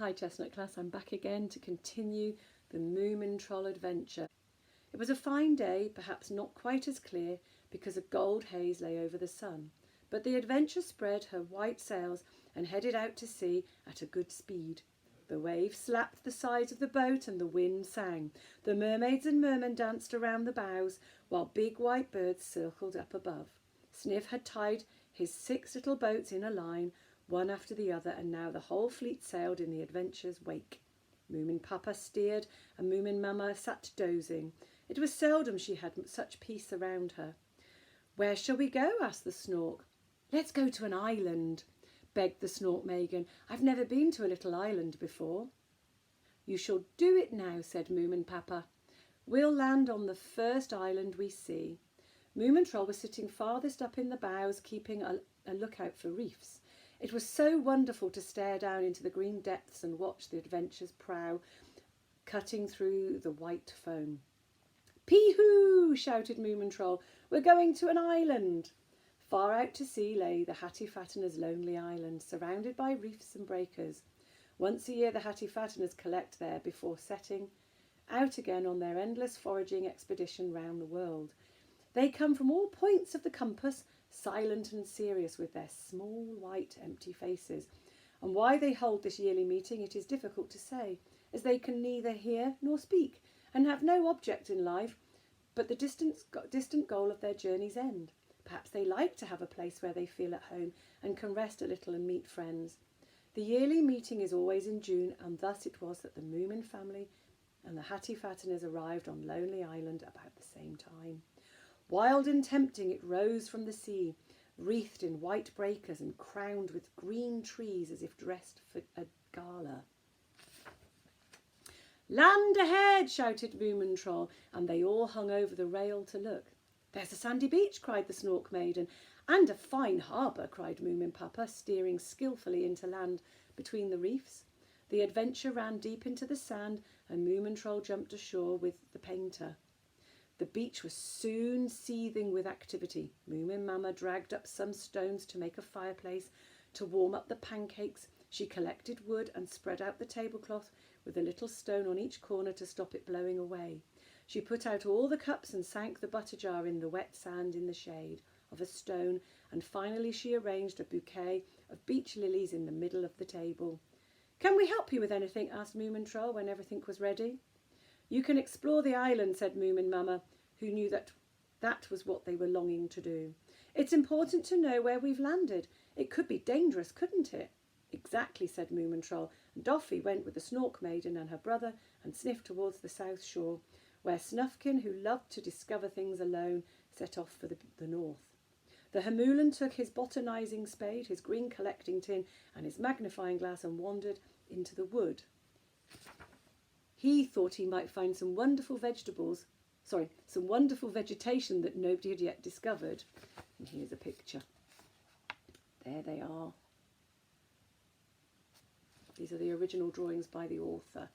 Hi Chestnut class, I'm back again to continue the Moomintroll adventure. It was a fine day, perhaps not quite as clear because a gold haze lay over the sun, but the Adventure spread her white sails and headed out to sea at a good speed. The waves slapped the sides of the boat and the wind sang. The mermaids and mermen danced around the bows while big white birds circled up above. Sniff had tied his 6 little boats in a line, one after the other, and now the whole fleet sailed in the Adventure's wake. Moomin Papa steered and Moomin Mama sat dozing. It was seldom she had such peace around her. "Where shall we go?" asked the Snork. "Let's go to an island," begged the Snork Maiden. "I've never been to a little island before." "You shall do it now," said Moomin Papa. "We'll land on the first island we see." Moomintroll was sitting farthest up in the bows, keeping a lookout for reefs. It was so wonderful to stare down into the green depths and watch the Adventure's prow cutting through the white foam. "Pee-hoo!" shouted Moomintroll. "We're going to an island." Far out to sea lay the Hattifattener's lonely island, surrounded by reefs and breakers. Once a year the Hattifatteners collect there before setting out again on their endless foraging expedition round the world. They come from all points of the compass, silent and serious, with their small, white, empty faces. And why they hold this yearly meeting it is difficult to say, as they can neither hear nor speak, and have no object in life but the distant goal of their journey's end. Perhaps they like to have a place where they feel at home and can rest a little and meet friends. The yearly meeting is always in June, and thus it was that the Moomin family and the Hattifatteners arrived on Lonely Island about the same time. Wild and tempting it rose from the sea, wreathed in white breakers and crowned with green trees as if dressed for a gala. "Land ahead!" shouted Moomintroll, and they all hung over the rail to look. "There's a sandy beach," cried the Snork Maiden. "And a fine harbour," cried Moomin Papa, steering skillfully into land between the reefs. The Adventure ran deep into the sand, and Moomintroll jumped ashore with the painter. The beach was soon seething with activity. Moomin Mama dragged up some stones to make a fireplace to warm up the pancakes. She collected wood and spread out the tablecloth with a little stone on each corner to stop it blowing away. She put out all the cups and sank the butter jar in the wet sand in the shade of a stone, and finally she arranged a bouquet of beach lilies in the middle of the table. "Can we help you with anything?" asked Moomintroll when everything was ready. "You can explore the island," said Moomin Mama, who knew that was what they were longing to do. "It's important to know where we've landed. It could be dangerous, couldn't it?" "Exactly," said Moomintroll, and off he went with the Snork Maiden and her brother and Sniff towards the south shore, where Snufkin, who loved to discover things alone, set off for the north. The Hamoolan took his botanising spade, his green collecting tin and his magnifying glass and wandered into the wood. He thought he might find some wonderful vegetation that nobody had yet discovered. And here's a picture. There they are. These are the original drawings by the author.